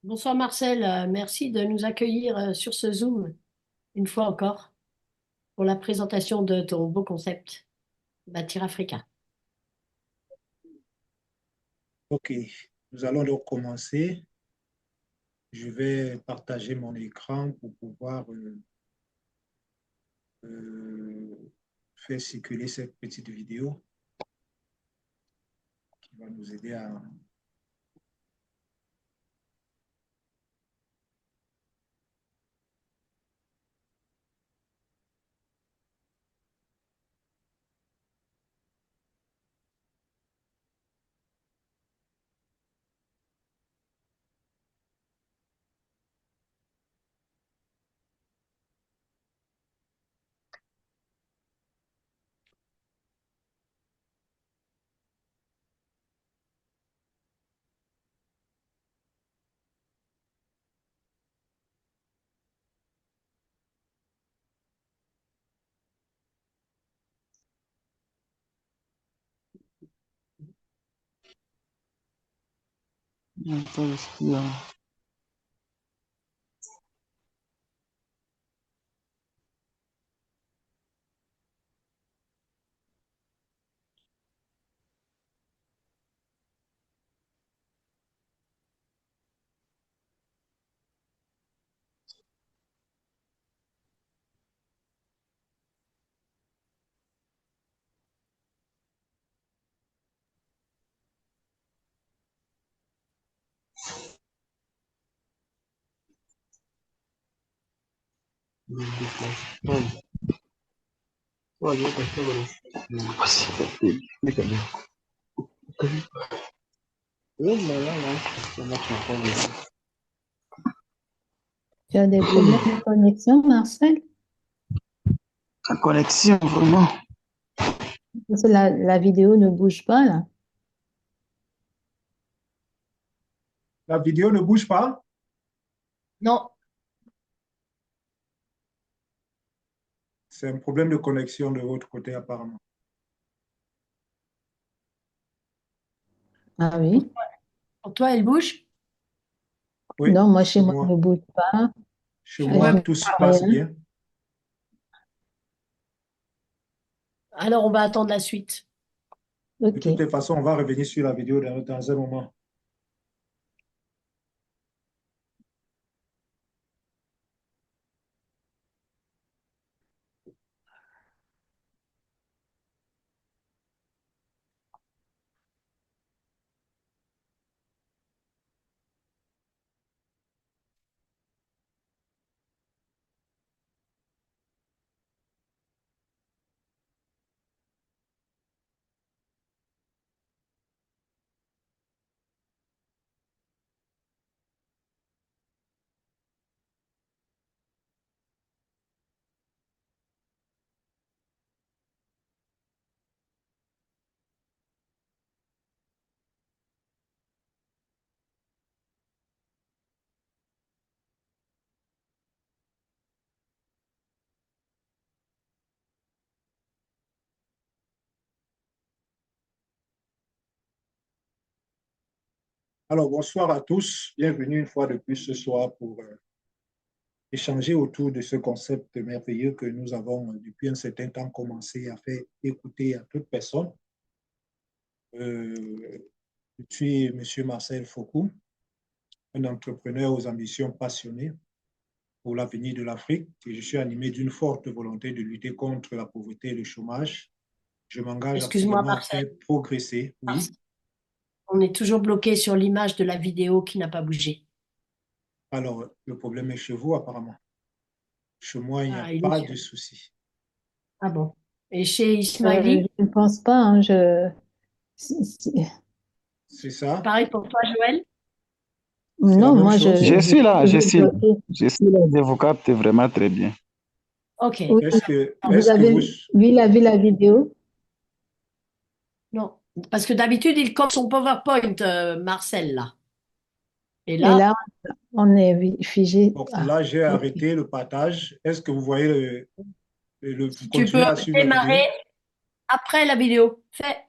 Bonsoir Marcel. Merci de nous accueillir sur ce Zoom une fois encore pour la présentation de ton beau concept, Bâtir Africa. Ok, nous allons donc commencer. Je vais partager mon écran pour pouvoir faire circuler cette petite vidéo qui va nous aider à... Tu as des problèmes de connexion, Marcel? La connexion, vraiment. Parce que la vidéo ne bouge pas, là. La vidéo ne bouge pas? Non, C'est un problème de connexion de votre côté apparemment. Ah oui? pour toi, elle bouge? Oui, Non, moi, chez chez moi, elle moi. ne bouge pas. Chez Je moi, Ouais, ne tout se vois passe rien. bien. alors on va attendre la suite. De OK. toutes les façons, on va revenir sur la vidéo dans un moment. Alors, bonsoir à tous. Bienvenue une fois de plus ce soir pour échanger autour de ce concept merveilleux que nous avons depuis un certain temps commencé à faire écouter à toute personne. Euh, je suis M. Marcel Foucault, un entrepreneur aux ambitions passionnées pour l'avenir de l'Afrique et je suis animé d'une forte volonté de lutter contre la pauvreté et le chômage. Je m'engage Excuse-moi absolument à Marcel, faire progresser, parce oui. qu'on est toujours bloqué sur l'image de la vidéo qui n'a pas bougé. Alors, le problème est chez vous apparemment. Chez moi, il n'y a Ah, il pas est- de souci. ah bon. Et chez Ismaili, Je ne pense pas, hein, si- si- C'est ça? pareil pour toi, Joël? C'est la Non, même moi, chose? Je je suis suis là, je toujours suis là. bloquée. Je suis là, je vous capte vraiment très bien. Ok. Oui, vous Est-ce que vous, avez vu la vidéo? Non. Parce que d'habitude, il coche son PowerPoint, Marcel, là. Et Et là, là, on est figé. bon, Ah, là, j'ai OK. arrêté le partage. Est-ce que vous voyez vous si tu continuez peux à suivre la démarrer vidéo? après la vidéo.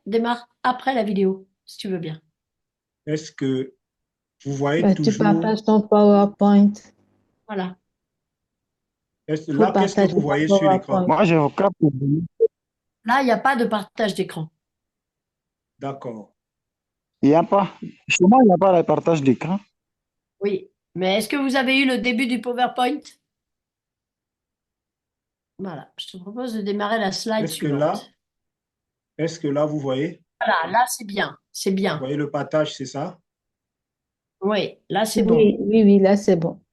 Démarre après la vidéo, si tu veux bien. Est-ce que Vous voyez Ben, tu toujours, partages ton PowerPoint. Voilà. Faut là, qu'est-ce que Partager vous ton voyez sur l'écran? PowerPoint. Moi, je vous capte vraiment. Là, il n'y a pas de partage d'écran. D'accord. Il n'y a pas. Chez moi, il n'y a pas de partage d'écran. Oui. Mais est-ce que vous avez eu le début du PowerPoint? Voilà. Je te propose de démarrer la slide Est-ce que là, suivante. est-ce que là, Voilà, là, c'est bien. C'est vous bien. voyez le partage, c'est ça? Oui, là, c'est bon. Oui, oui, oui, là, c'est bon.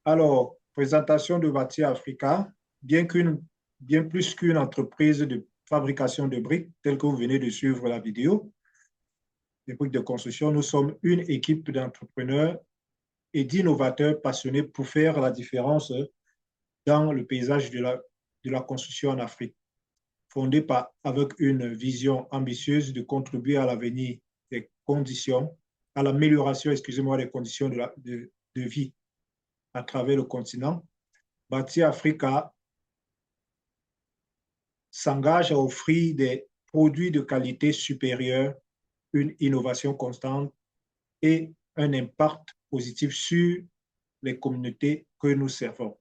Alors, présentation de Bâti Africa, bien plus qu'une entreprise de fabrication de briques, telle que vous venez de suivre la vidéo, des briques de construction, nous sommes une équipe d'entrepreneurs et d'innovateurs passionnés pour faire la différence dans le paysage de la construction en Afrique, fondée avec une vision ambitieuse de contribuer à l'avenir des conditions, à l'amélioration, excusez-moi, des conditions de vie à travers le continent. Bâti Africa s'engage à offrir des produits de qualité supérieure, une innovation constante et un impact positif sur les communautés que nous servons.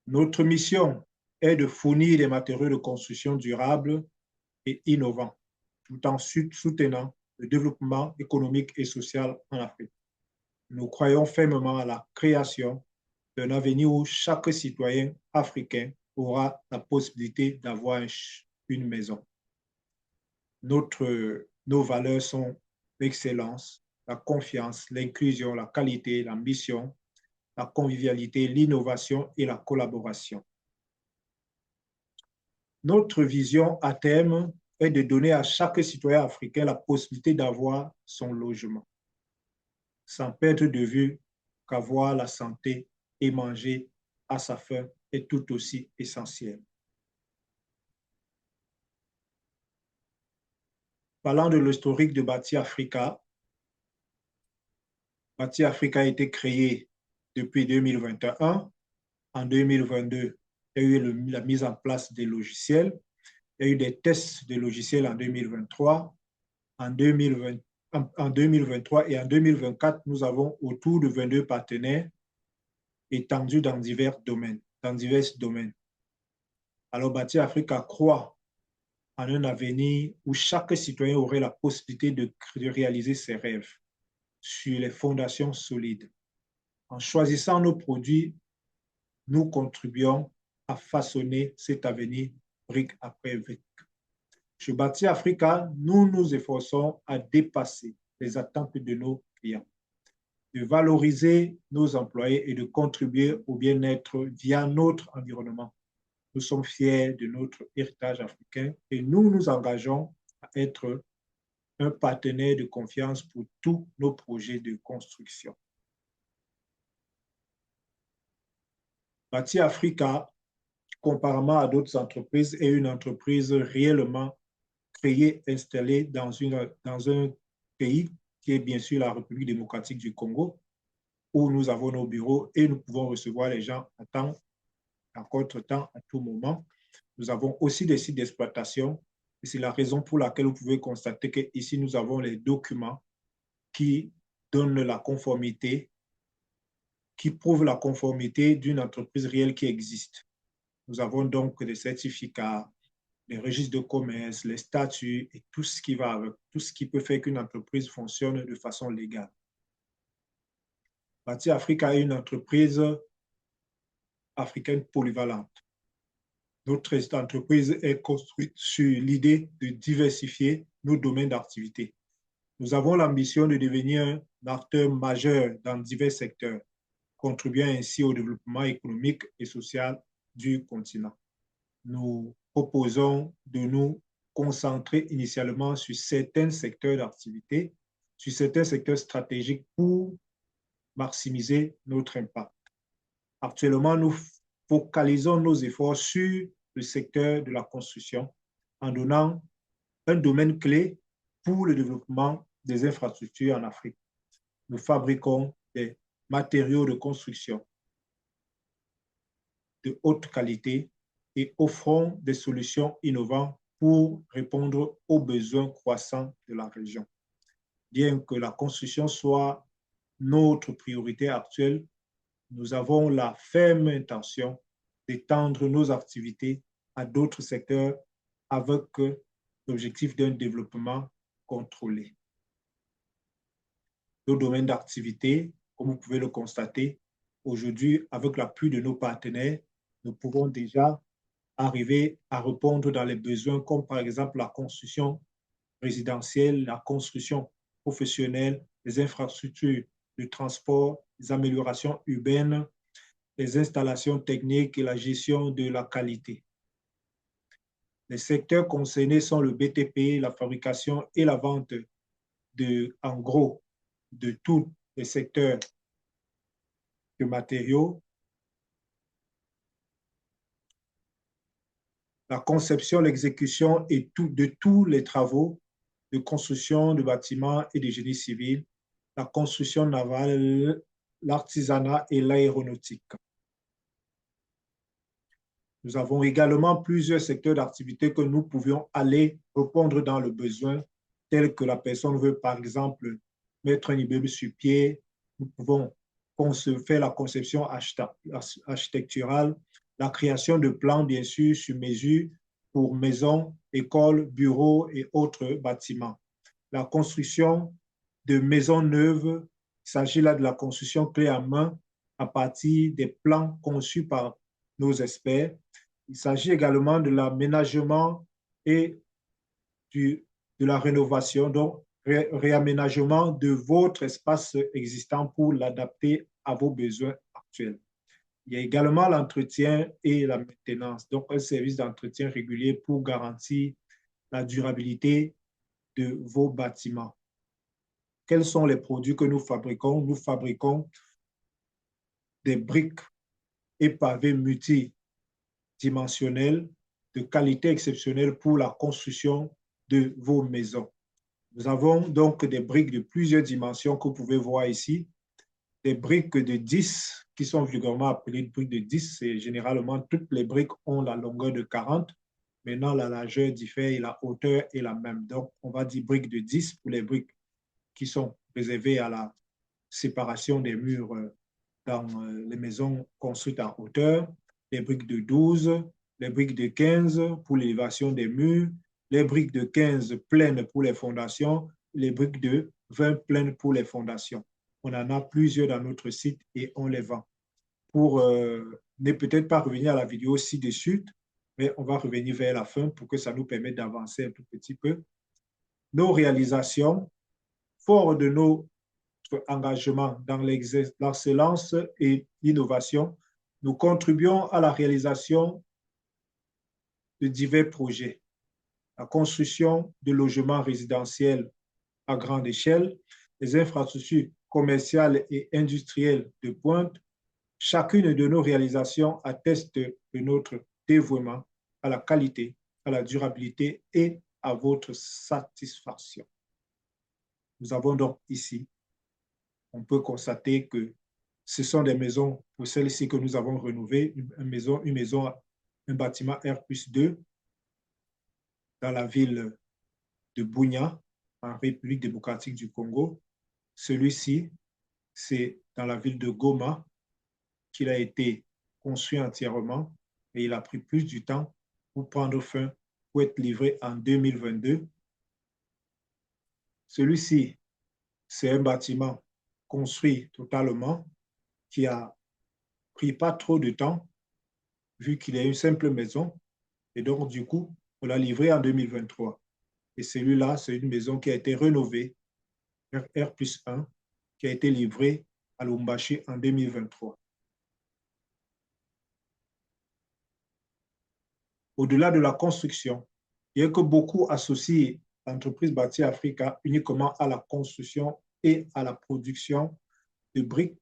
Notre mission est de fournir des matériaux de construction durables et innovants, tout en soutenant le développement économique et social en Afrique. Nous croyons fermement à la création d'un avenir où chaque citoyen africain aura la possibilité d'avoir une maison. Nos valeurs sont l'excellence, la confiance, l'inclusion, la qualité, l'ambition, la convivialité, l'innovation et la collaboration. Notre vision à terme est de donner à chaque citoyen africain la possibilité d'avoir son logement, sans perdre de vue qu'avoir la santé et manger à sa faim est tout aussi essentiel. Parlant de l'historique de Bâti Africa, Bâti Africa a été créé depuis 2021. En 2022, il y a eu la mise en place des logiciels. Il y a eu des tests de logiciels en 2023. En 2023 et en 2024, nous avons autour de 22 partenaires étendus dans divers domaines. Alors, Bâti Africa croit en un avenir où chaque citoyen aurait la possibilité de réaliser ses rêves sur les fondations solides. En choisissant nos produits, nous contribuons à façonner cet avenir brique après brique. Chez Bâti Africa, nous nous efforçons à dépasser les attentes de nos clients, de valoriser nos employés et de contribuer au bien-être via notre environnement. Nous sommes fiers de notre héritage africain et nous nous engageons à être un partenaire de confiance pour tous nos projets de construction. Bâti Africa, comparément à d'autres entreprises, est une entreprise réellement créée, installée dans un pays qui est bien sûr la République démocratique du Congo, où nous avons nos bureaux et nous pouvons recevoir les gens à contre-temps, à tout moment. Nous avons aussi des sites d'exploitation et c'est la raison pour laquelle vous pouvez constater qu'ici, nous avons les documents qui donnent la conformité, qui prouvent la conformité d'une entreprise réelle qui existe. Nous avons donc des certificats, les registres de commerce, les statuts et tout ce qui va avec, tout ce qui peut faire qu'une entreprise fonctionne de façon légale. Bâti Africa est une entreprise africaine polyvalente. Notre entreprise est construite sur l'idée de diversifier nos domaines d'activité. Nous avons l'ambition de devenir un acteur majeur dans divers secteurs, contribuant ainsi au développement économique et social du continent. Nous proposons de nous concentrer initialement sur certains secteurs d'activité, sur certains secteurs stratégiques pour maximiser notre impact. Actuellement, nous focalisons nos efforts sur le secteur de la construction en donnant un domaine clé pour le développement des infrastructures en Afrique. Nous fabriquons des matériaux de construction de haute qualité et offrons des solutions innovantes pour répondre aux besoins croissants de la région. bien que la construction soit notre priorité actuelle, nous avons la ferme intention d'étendre nos activités à d'autres secteurs avec l'objectif d'un développement contrôlé. Nos domaines d'activité, comme vous pouvez le constater, aujourd'hui, avec l'appui de nos partenaires, nous pouvons déjà arriver à répondre dans les besoins comme par exemple la construction résidentielle, la construction professionnelle, les infrastructures de transport, les améliorations urbaines, les installations techniques et la gestion de la qualité. Les secteurs concernés sont le BTP, la fabrication et la vente en gros, de tous les secteurs de matériaux, la conception, l'exécution de tous les travaux de construction de bâtiments et de génie civil, la construction navale, l'artisanat et l'aéronautique. Nous avons également plusieurs secteurs d'activité que nous pouvions aller répondre dans le besoin, tel que la personne veut, par exemple, mettre un immeuble sur pied. Nous pouvons faire la conception architecturale, la création de plans, bien sûr, sur mesure pour maisons, écoles, bureaux et autres bâtiments. La construction de maisons neuves, il s'agit là de la construction clé en main à partir des plans conçus par nos experts. Il s'agit également de l'aménagement et de la rénovation, donc réaménagement de votre espace existant pour l'adapter à vos besoins actuels. Il y a également l'entretien et la maintenance, donc un service d'entretien régulier pour garantir la durabilité de vos bâtiments. Quels sont les produits que nous fabriquons? Nous fabriquons des briques et pavés multidimensionnels de qualité exceptionnelle pour la construction de vos maisons. Nous avons donc des briques de plusieurs dimensions que vous pouvez voir ici. Des briques de 10 qui sont vulgairement appelées briques de 10. Et généralement, toutes les briques ont la longueur de 40. Maintenant, la largeur diffère et la hauteur est la même. Donc, on va dire briques de 10 pour les briques qui sont réservées à la séparation des murs dans les maisons construites en hauteur, les briques de 12, les briques de 15 pour l'élévation des murs, les briques de 15 pleines pour les fondations, les briques de 20 pleines pour les fondations. On en a plusieurs dans notre site et on les vend. Pour ne peut-être pas revenir à la vidéo ci-dessus, mais on va revenir vers la fin pour que ça nous permette d'avancer un tout petit peu. Nos réalisations, fort de nos engagement dans l'excellence et l'innovation, nous contribuons à la réalisation de divers projets. La construction de logements résidentiels à grande échelle, les infrastructures commerciales et industrielles de pointe. Chacune de nos réalisations atteste de notre dévouement à la qualité, à la durabilité et à votre satisfaction. Nous avons donc ici, on peut constater que ce sont des maisons, pour celles-ci que nous avons rénovées, un bâtiment R+2 dans la ville de Bunia, en République démocratique du Congo. Celui-ci, c'est dans la ville de Goma qu'il a été construit entièrement et il a pris plus du temps pour prendre fin, pour être livré en 2022. Celui-ci, c'est un bâtiment construit totalement qui a pris pas trop de temps vu qu'il est une simple maison et donc du coup, on l'a livré en 2023. Et celui-là, c'est une maison qui a été rénovée, R+1, qui a été livrée à Lubumbashi en 2023. Au-delà de la construction, il y a que beaucoup associent l'entreprise Bâti Africa uniquement à la construction et à la production de briques.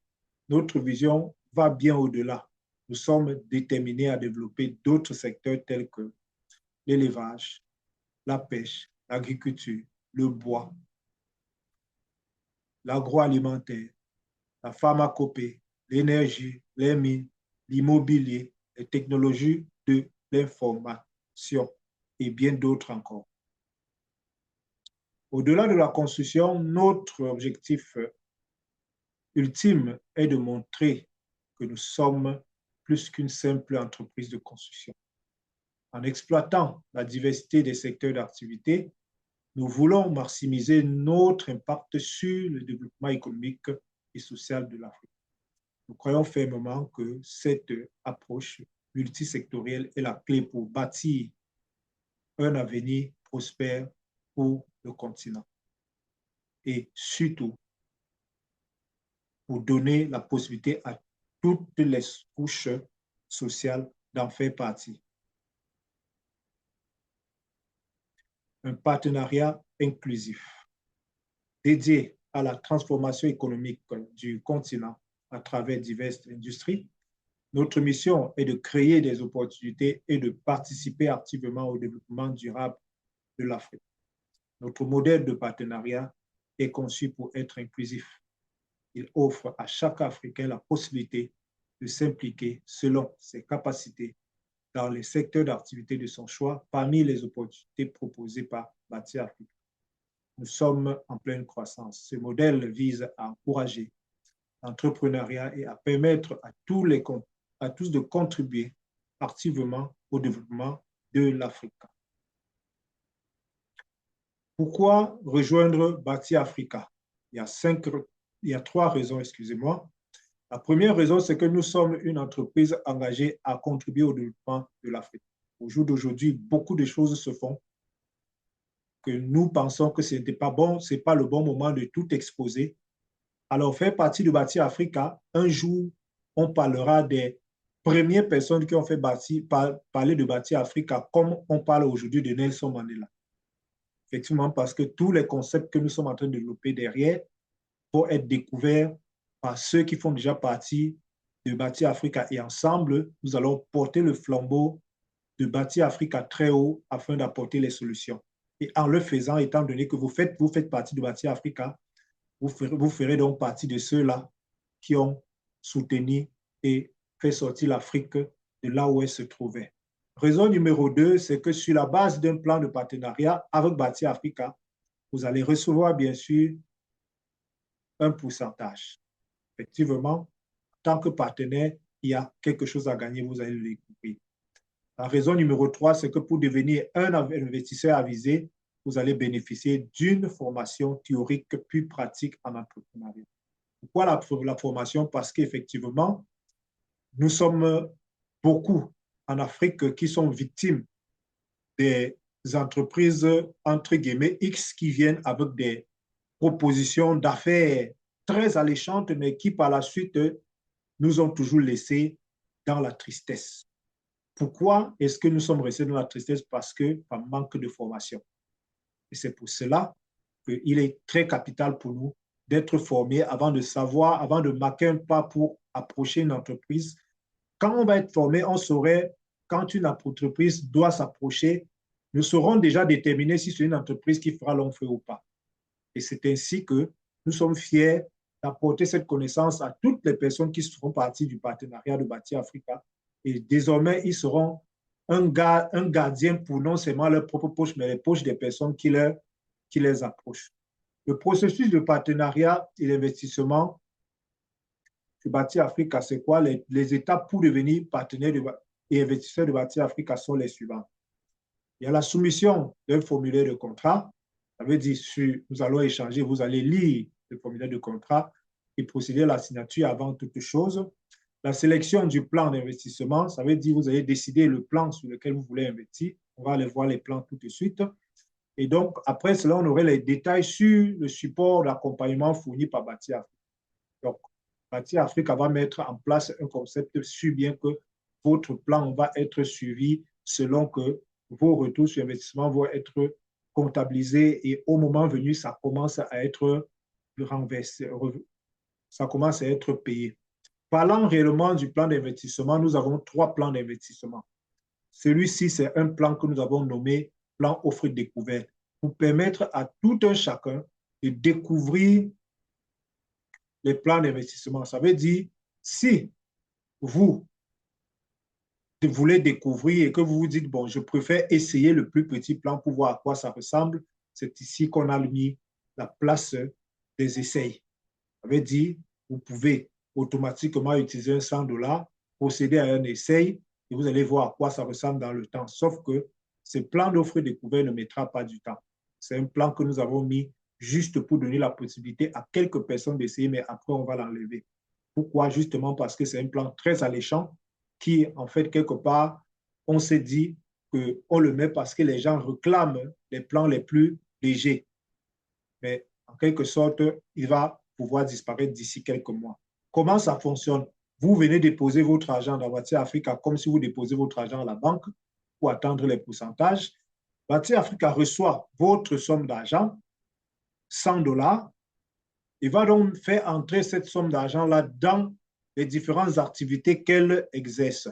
Notre vision va bien au-delà. Nous sommes déterminés à développer d'autres secteurs tels que l'élevage, la pêche, l'agriculture, le bois, l'agroalimentaire, la pharmacopée, l'énergie, les mines, l'immobilier, les technologies de l'information et bien d'autres encore. Au-delà de la construction, notre objectif ultime est de montrer que nous sommes plus qu'une simple entreprise de construction. En exploitant la diversité des secteurs d'activité, nous voulons maximiser notre impact sur le développement économique et social de l'Afrique. Nous croyons fermement que cette approche multisectorielle est la clé pour bâtir un avenir prospère pour le continent et surtout pour donner la possibilité à toutes les couches sociales d'en faire partie. Un partenariat inclusif dédié à la transformation économique du continent à travers diverses industries. Notre mission est de créer des opportunités et de participer activement au développement durable de l'Afrique. Notre modèle de partenariat est conçu pour être inclusif. Il offre à chaque Africain la possibilité de s'impliquer selon ses capacités dans les secteurs d'activité de son choix parmi les opportunités proposées par Bâti Afrique. Nous sommes en pleine croissance. Ce modèle vise à encourager l'entrepreneuriat et à permettre à tous de contribuer activement au développement de l'Afrique. Pourquoi rejoindre Bâti Africa? Il y a trois raisons, excusez-moi. La première raison, c'est que nous sommes une entreprise engagée à contribuer au développement de l'Afrique. Au jour d'aujourd'hui, beaucoup de choses se font que nous pensons que ce n'était pas bon, ce n'est pas le bon moment de tout exposer. Alors, faire partie de Bâti Africa, un jour, on parlera des premières personnes qui ont fait parler de Bâti Africa comme on parle aujourd'hui de Nelson Mandela. Effectivement, parce que tous les concepts que nous sommes en train de développer derrière vont être découverts par ceux qui font déjà partie de Bâti Africa. Et ensemble, nous allons porter le flambeau de Bâti Africa très haut afin d'apporter les solutions. Et en le faisant, étant donné que vous faites partie de Bâti Africa, vous ferez donc partie de ceux-là qui ont soutenu et fait sortir l'Afrique de là où elle se trouvait. Raison numéro 2, c'est que sur la base d'un plan de partenariat avec Bâti Africa, vous allez recevoir bien sûr un pourcentage. Effectivement, en tant que partenaire, il y a quelque chose à gagner, vous allez le découvrir. La raison numéro 3, c'est que pour devenir un investisseur avisé, vous allez bénéficier d'une formation théorique plus pratique en entrepreneuriat. Pourquoi la formation? Parce qu'effectivement, nous sommes beaucoup en Afrique qui sont victimes des entreprises, entre guillemets, X qui viennent avec des propositions d'affaires très alléchantes, mais qui par la suite nous ont toujours laissés dans la tristesse. Pourquoi est-ce que nous sommes restés dans la tristesse? Parce que par manque de formation. Et c'est pour cela qu'il est très capital pour nous d'être formés avant de savoir, avant de marquer un pas pour approcher une entreprise. Quand on va être formé, on saurait quand une entreprise doit s'approcher, nous saurons déjà déterminer si c'est une entreprise qui fera long feu ou pas. Et c'est ainsi que nous sommes fiers d'apporter cette connaissance à toutes les personnes qui seront parties du partenariat de Bâti Africa. Et désormais, ils seront un gardien pour non seulement leur propre poche, mais les poches des personnes qui les approchent. Le processus de partenariat et d'investissement de Bâti Africa, c'est quoi? Les étapes pour devenir partenaire et investisseur de Bâti Africa sont les suivantes. Il y a la soumission d'un formulaire de contrat. Ça veut dire que nous allons échanger, vous allez lire le formulaire de contrat et procéder à la signature avant toute chose. La sélection du plan d'investissement, ça veut dire que vous allez décider le plan sur lequel vous voulez investir. On va aller voir les plans tout de suite. Et donc, après cela, on aurait les détails sur le support d'accompagnement fourni par Bâti Africa. Donc, Bâti Africa va mettre en place un concept sur bien que votre plan va être suivi selon que vos retours sur investissement vont être comptabilisés et au moment venu, ça commence à être renversé, ça commence à être payé. Parlant réellement du plan d'investissement, nous avons 3 plans d'investissement. Celui-ci, c'est un plan que nous avons nommé plan offre découverte pour permettre à tout un chacun de découvrir les plans d'investissement. Ça veut dire, si vous voulez découvrir et que vous vous dites, bon, je préfère essayer le plus petit plan pour voir à quoi ça ressemble, c'est ici qu'on a mis la place des essais. Ça veut dire, vous pouvez automatiquement utiliser un 100 $, procéder à un essai et vous allez voir à quoi ça ressemble dans le temps. Sauf que ce plan d'offre découvert ne mettra pas du temps. C'est un plan que nous avons mis juste pour donner la possibilité à quelques personnes d'essayer, mais après, on va l'enlever. Pourquoi? Justement parce que c'est un plan très alléchant qui, en fait, quelque part, on s'est dit qu'on le met parce que les gens réclament les plans les plus légers. Mais en quelque sorte, il va pouvoir disparaître d'ici quelques mois. Comment ça fonctionne? Vous venez déposer votre argent dans Bâti Africa comme si vous déposez votre argent à la banque pour attendre les pourcentages. Bâti Africa reçoit votre somme d'argent, 100 $, et va donc faire entrer cette somme d'argent-là dans les différentes activités qu'elle exerce.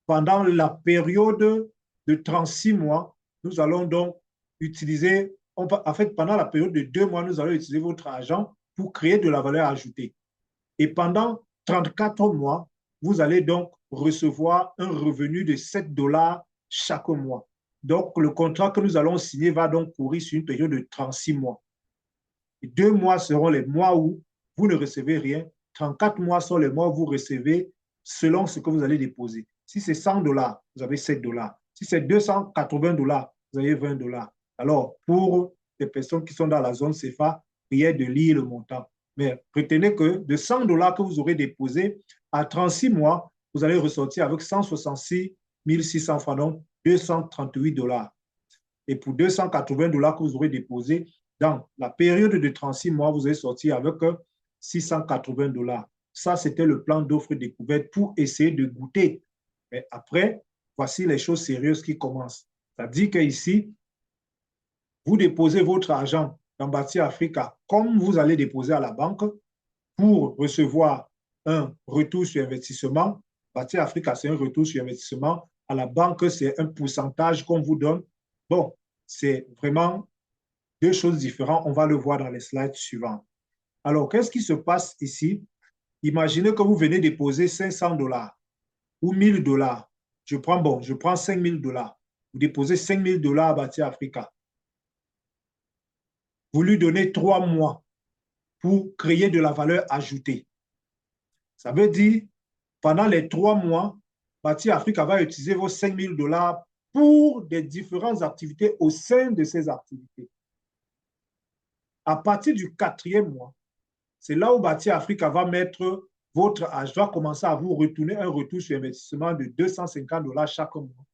Pendant la période de 36 mois, nous allons donc utiliser, en fait, pendant la période de 2 mois, nous allons utiliser votre argent pour créer de la valeur ajoutée. Et pendant 34 mois, vous allez donc recevoir un revenu de 7 $ chaque mois. Donc, le contrat que nous allons signer va donc courir sur une période de 36 mois. Et 2 mois seront les mois où vous ne recevez rien. 34 mois sont les mois où vous recevez selon ce que vous allez déposer. Si c'est 100 $, vous avez 7 $. Si c'est 280 $, vous avez 20 $. Alors, pour les personnes qui sont dans la zone CFA, priez de lire le montant. Mais retenez que de 100 $ que vous aurez déposé, à 36 mois, vous allez ressortir avec 166 600 francs, donc 238 $. Et pour 280 $ que vous aurez déposé, dans la période de 36 mois, vous allez sortir avec 680 $. Ça, c'était le plan d'offre découverte pour essayer de goûter. Mais après, voici les choses sérieuses qui commencent. Ça dit qu'ici, vous déposez votre argent dans Bâti Africa comme vous allez déposer à la banque pour recevoir un retour sur investissement. Bâti Africa, c'est un retour sur investissement. À la banque, c'est un pourcentage qu'on vous donne. Bon, c'est vraiment deux choses différentes. On va le voir dans les slides suivants. Alors, qu'est-ce qui se passe ici? Imaginez que vous venez déposer 500 $ ou 1000 $. Je prends 5000 $. Vous déposez 5000 $ à Bâti Africa. Vous lui donnez 3 mois pour créer de la valeur ajoutée. Ça veut dire, pendant les 3 mois, Bâti Africa va utiliser vos 5000 $ pour des différentes activités au sein de ces activités. À partir du 4e mois, c'est là où Bâti Africa va mettre votre âge, va commencer à vous retourner un retour sur investissement de 250 $ chaque mois.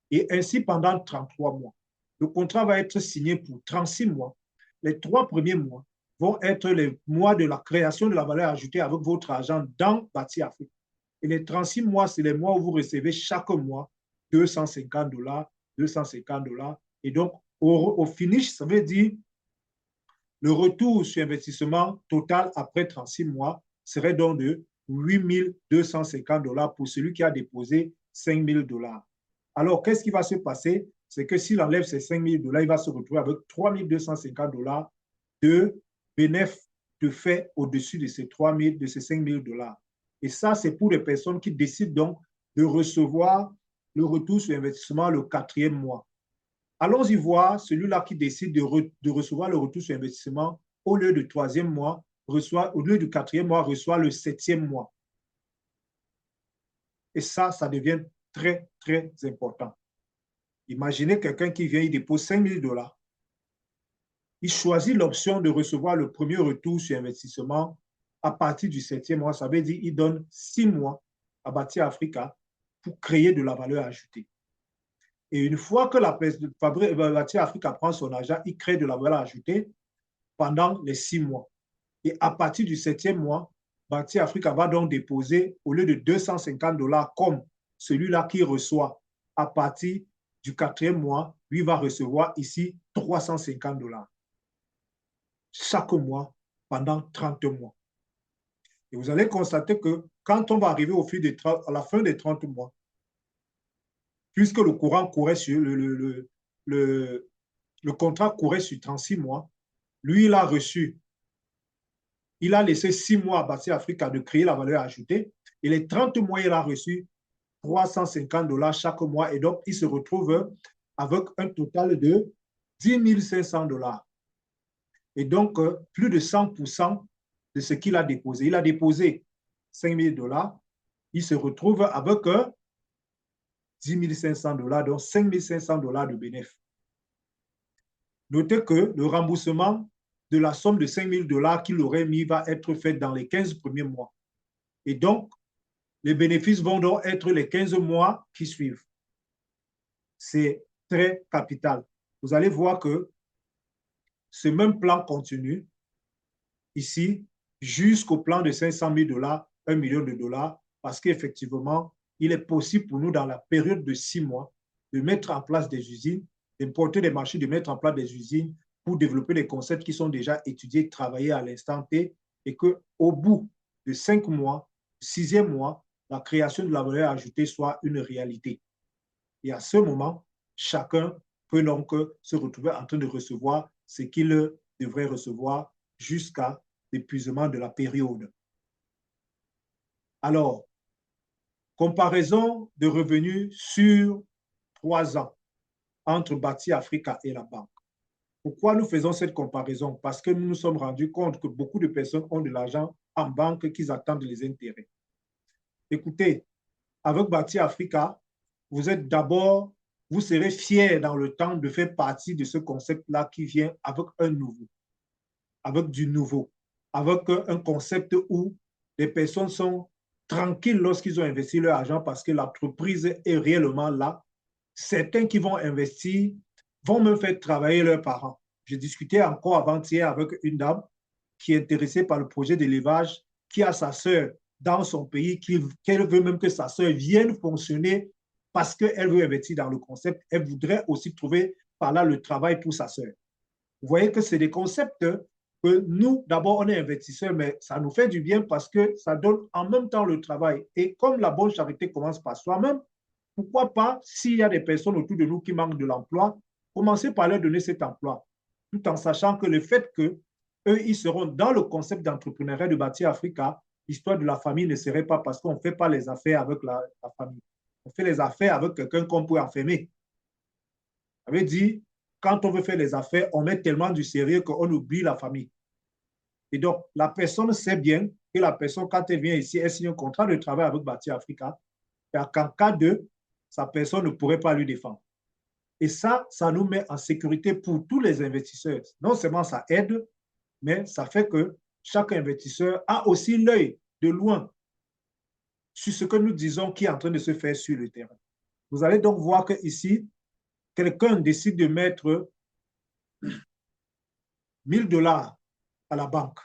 Et ainsi pendant 33 mois. Le contrat va être signé pour 36 mois. Les 3 premiers mois vont être les mois de la création de la valeur ajoutée avec votre argent dans Bâti Africa. Et les 36 mois, c'est les mois où vous recevez chaque mois 250 $, 250 $. Et donc, au finish, ça veut dire le retour sur investissement total après 36 mois serait donc de 8 250 $ pour celui qui a déposé 5 000 $. Alors, qu'est-ce qui va se passer? C'est que s'il enlève ces 5 000 $, il va se retrouver avec 3 250 $ de bénéfices de fait au-dessus de ces 5 000 $. Et ça, c'est pour les personnes qui décident donc de recevoir le retour sur investissement le 4e mois. Allons-y voir celui-là qui décide de recevoir le retour sur investissement au lieu du 3e mois, au lieu du 4e mois, reçoit le 7e mois. Et ça devient très, très important. Imaginez quelqu'un qui vient, il dépose 5 000 $. Il choisit l'option de recevoir le premier retour sur investissement à partir du 7e mois. Ça veut dire qu'il donne 6 mois à Bâti Africa pour créer de la valeur ajoutée. Et une fois que Bâti Africa prend son argent, il crée de la valeur ajoutée pendant les 6 mois. Et à partir du 7e mois, Bâti Africa va donc déposer, au lieu de 250 $ comme celui-là qui reçoit à partir du 4e mois, lui va recevoir ici 350 $ chaque mois pendant 30 mois. Et vous allez constater que quand on va arriver à la fin des 30 mois, puisque le courant courait sur le contrat courait sur 36 mois, lui, il a laissé 6 mois à Bâti Africa de créer la valeur ajoutée, et les 30 mois, il a reçu 350 $ chaque mois, et donc il se retrouve avec un total de 10 500 $. Et donc, plus de 100% de ce qu'il a déposé. Il a déposé 5 000 $. Il se retrouve avec 10 500 $, donc 5 500 $ de bénéfice. Notez que le remboursement de la somme de 5 000 $ qu'il aurait mis va être fait dans les 15 premiers mois. Et donc, les bénéfices vont donc être les 15 mois qui suivent. C'est très capital. Vous allez voir que ce même plan continue ici jusqu'au plan de 500 000 $, 1 million de dollars, parce qu'effectivement, il est possible pour nous, dans la période de 6 mois, de mettre en place des usines, d'importer des marchés, de mettre en place des usines pour développer les concepts qui sont déjà étudiés, travaillés à l'instant T, et qu'au bout de 5 mois, 6e mois, la création de la valeur ajoutée soit une réalité. Et à ce moment, chacun peut donc se retrouver en train de recevoir ce qu'il devrait recevoir jusqu'à l'épuisement de la période. Alors, comparaison de revenus sur 3 ans entre Bâti Africa et la banque. Pourquoi nous faisons cette comparaison? Parce que nous nous sommes rendus compte que beaucoup de personnes ont de l'argent en banque qu'ils attendent les intérêts. Écoutez, avec Bâti Africa, vous êtes d'abord, vous serez fiers dans le temps de faire partie de ce concept-là qui vient avec un nouveau, avec du nouveau, avec un concept où les personnes sont tranquilles lorsqu'ils ont investi leur argent parce que l'entreprise est réellement là. Certains qui vont investir vont même faire travailler leurs parents. J'ai discuté encore avant-hier avec une dame qui est intéressée par le projet d'élevage, qui a sa sœur dans son pays, qu'elle veut même que sa sœur vienne fonctionner parce qu'elle veut investir dans le concept. Elle voudrait aussi trouver par là le travail pour sa sœur. Vous voyez que c'est des concepts que nous, d'abord, on est investisseurs, mais ça nous fait du bien parce que ça donne en même temps le travail. Et comme la bonne charité commence par soi-même, pourquoi pas, s'il y a des personnes autour de nous qui manquent de l'emploi, commencer par leur donner cet emploi, tout en sachant que le fait qu'eux, ils seront dans le concept d'entrepreneuriat de Bâti Africa, l'histoire de la famille ne serait pas parce qu'on ne fait pas les affaires avec la famille. On fait les affaires avec quelqu'un qu'on peut enfermer. Ça veut dire, quand on veut faire les affaires, on met tellement du sérieux qu'on oublie la famille. Et donc, la personne sait bien que la personne, quand elle vient ici, elle signe un contrat de travail avec Bâti Africa, et qu'en cas de, sa personne ne pourrait pas lui défendre. Et ça nous met en sécurité pour tous les investisseurs. Non seulement ça aide, mais ça fait que chaque investisseur a aussi l'œil de loin sur ce que nous disons qui est en train de se faire sur le terrain. Vous allez donc voir qu'ici, quelqu'un décide de mettre 1 000 $ à la banque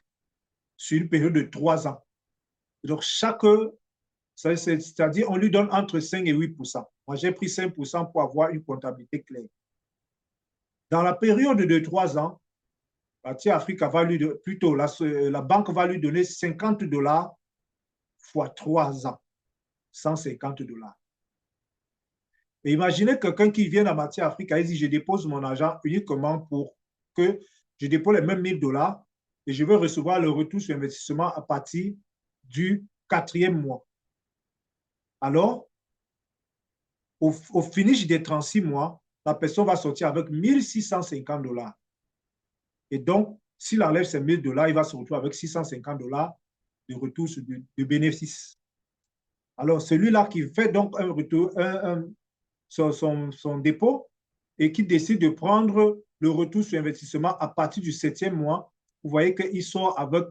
sur une période de 3 ans. Et donc, c'est-à-dire, on lui donne entre 5 et 8%. Moi, j'ai pris 5% pour avoir une comptabilité claire. Dans la période de 3 ans, Bâti Africa va lui donner, plutôt la banque va lui donner 50 $ fois 3 ans, 150 $. Et imaginez quelqu'un qui vient à Bâti Africa et dit, je dépose mon argent uniquement pour que je dépose les mêmes 1 000 $ et je veux recevoir le retour sur investissement à partir du 4e mois. Alors, au finish des 36 mois, la personne va sortir avec 1 650 $. Et donc, s'il enlève ces 1 000 $, il va se retrouver avec 650 $ de retour de bénéfice. Alors, celui-là qui fait donc un retour, son dépôt et qui décide de prendre le retour sur investissement à partir du 7e mois, vous voyez qu'il sort avec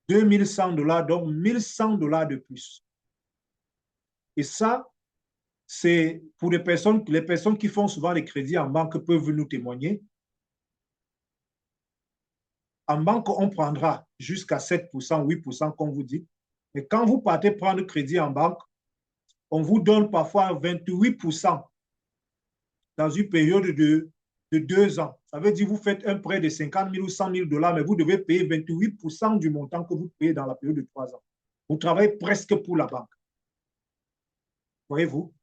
2 100 $, donc 1 100 $ de plus. Et ça, c'est pour les personnes qui font souvent les crédits en banque peuvent nous témoigner. En banque, on prendra jusqu'à 7%, 8%, comme vous dites. Mais quand vous partez prendre crédit en banque, on vous donne parfois 28% dans une période de 2 ans. Ça veut dire que vous faites un prêt de 50 000 ou 100 000 $, mais vous devez payer 28% du montant que vous payez dans la période de 3 ans. Vous travaillez presque pour la banque. Voyez-vous?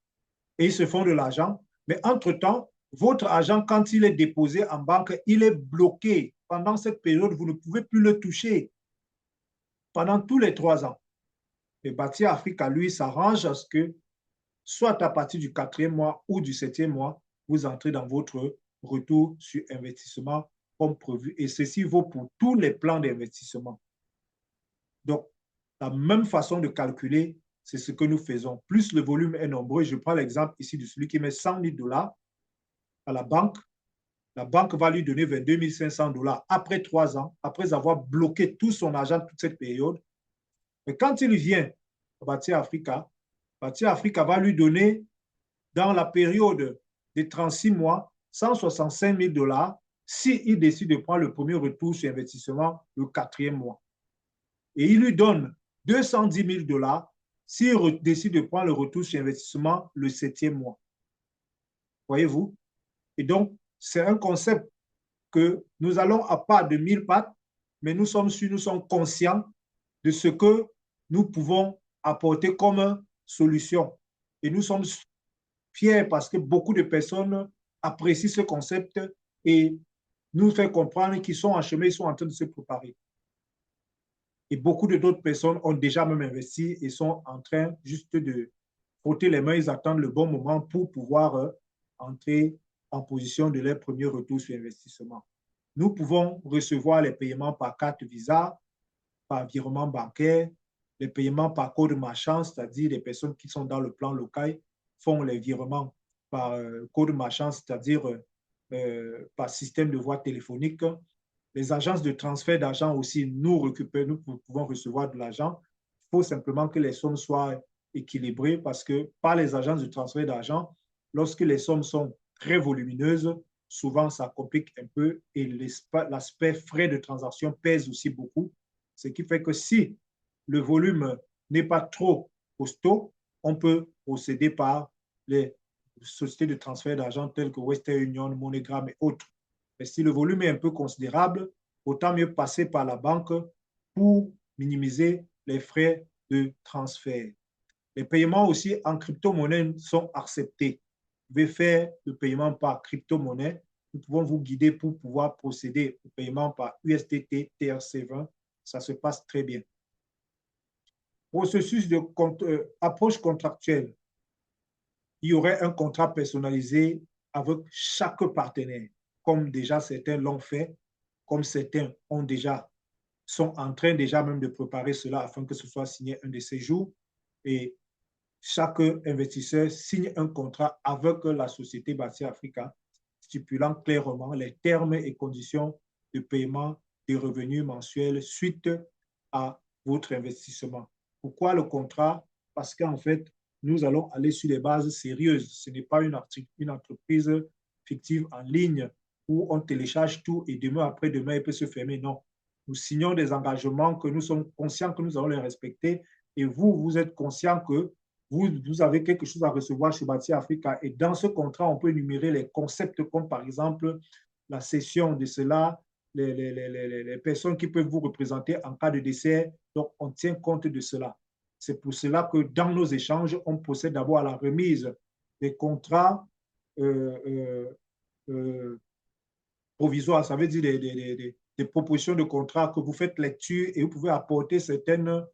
Et ils se font de l'argent. Mais entre-temps, votre argent, quand il est déposé en banque, il est bloqué. Pendant cette période, vous ne pouvez plus le toucher. Pendant tous les 3 ans. Et Bâti Africa, lui, s'arrange à ce que, soit à partir du 4e mois ou du 7e mois, vous entrez dans votre retour sur investissement comme prévu. Et ceci vaut pour tous les plans d'investissement. Donc, la même façon de calculer, c'est ce que nous faisons. Plus le volume est nombreux, je prends l'exemple ici de celui qui met 100 000 $ à la banque va lui donner 22 500 $ après 3 ans, après avoir bloqué tout son argent toute cette période. Mais quand il vient à Bâtir Africa va lui donner, dans la période de 36 mois, 165 000 $ s'il décide de prendre le premier retour sur investissement le 4e mois. Et il lui donne 210 000 $ s'il décide de prendre le retour sur investissement le 7e mois. Voyez-vous? Et donc, c'est un concept que nous allons à pas de 1000 pattes, mais nous sommes conscients de ce que nous pouvons apporter comme solution. Et nous sommes fiers parce que beaucoup de personnes apprécient ce concept et nous fait comprendre qu'ils sont en chemin, ils sont en train de se préparer. Et beaucoup d'autres personnes ont déjà même investi et sont en train juste de frotter les mains, ils attendent le bon moment pour pouvoir entrer en position de leur premier retour sur investissement. Nous pouvons recevoir les paiements par carte Visa, par virement bancaire, les paiements par code marchand, c'est-à-dire les personnes qui sont dans le plan local font les virements par code marchand, c'est-à-dire par système de voie téléphonique. Les agences de transfert d'argent aussi, nous pouvons recevoir de l'argent. Il faut simplement que les sommes soient équilibrées parce que par les agences de transfert d'argent, lorsque les sommes sont très volumineuses, souvent ça complique un peu et l'aspect frais de transaction pèse aussi beaucoup. Ce qui fait que si le volume n'est pas trop costaud, on peut procéder par les sociétés de transfert d'argent telles que Western Union, MoneyGram et autres. Mais si le volume est un peu considérable, autant mieux passer par la banque pour minimiser les frais de transfert. Les paiements aussi en crypto-monnaie sont acceptés. Vous pouvez faire le paiement par crypto-monnaie. Nous pouvons vous guider pour pouvoir procéder au paiement par USDT, TRC20. Ça se passe très bien. Processus de approche contractuelle. Il y aurait un contrat personnalisé avec chaque partenaire, comme déjà certains l'ont fait, comme certains sont en train déjà même de préparer cela afin que ce soit signé un de ces jours. Et chaque investisseur signe un contrat avec la société Bâtir Africa, stipulant clairement les termes et conditions de paiement des revenus mensuels suite à votre investissement. Pourquoi le contrat? Parce qu'en fait, nous allons aller sur des bases sérieuses. Ce n'est pas une entreprise fictive en ligne où on télécharge tout et demain après-demain, elle peut se fermer. Non. Nous signons des engagements que nous sommes conscients que nous allons les respecter et vous êtes conscient que vous avez quelque chose à recevoir chez Bâtir Africa. Et dans ce contrat, on peut énumérer les concepts comme par exemple la cession de cela, les personnes qui peuvent vous représenter en cas de décès. Donc, on tient compte de cela. C'est pour cela que dans nos échanges, on procède d'abord à la remise des contrats provisoires, ça veut dire des propositions de contrats que vous faites lecture et vous pouvez apporter certaines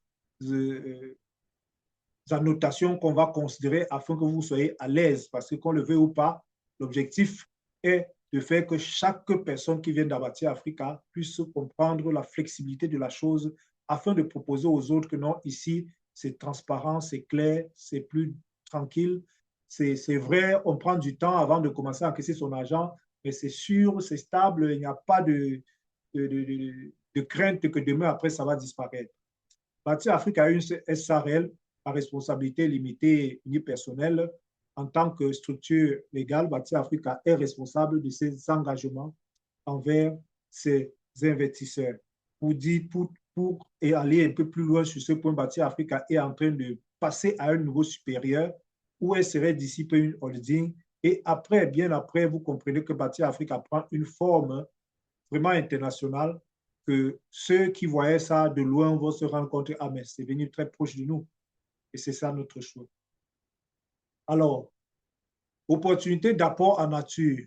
annotations qu'on va considérer afin que vous soyez à l'aise, parce que qu'on le veut ou pas, l'objectif est de faire que chaque personne qui vient d'Abâtir Africa puisse comprendre la flexibilité de la chose afin de proposer aux autres que non, ici, c'est transparent, c'est clair, c'est plus tranquille. C'est vrai, on prend du temps avant de commencer à encaisser son argent, mais c'est sûr, c'est stable, il n'y a pas de crainte que demain, après, ça va disparaître. Bâtir Africa a une SARL à responsabilité limitée unipersonnelle. En tant que structure légale, Bâtir Africa est responsable de ses engagements envers ses investisseurs. Pour aller un peu plus loin sur ce point, Bâtir Africa est en train de passer à un niveau supérieur où elle serait dissipée une holding. Et après, bien après, vous comprenez que Bâtir Africa prend une forme vraiment internationale, que ceux qui voyaient ça de loin vont se rendre compte, ah mais c'est venu très proche de nous. Et c'est ça notre choix. Alors, opportunité d'apport en nature.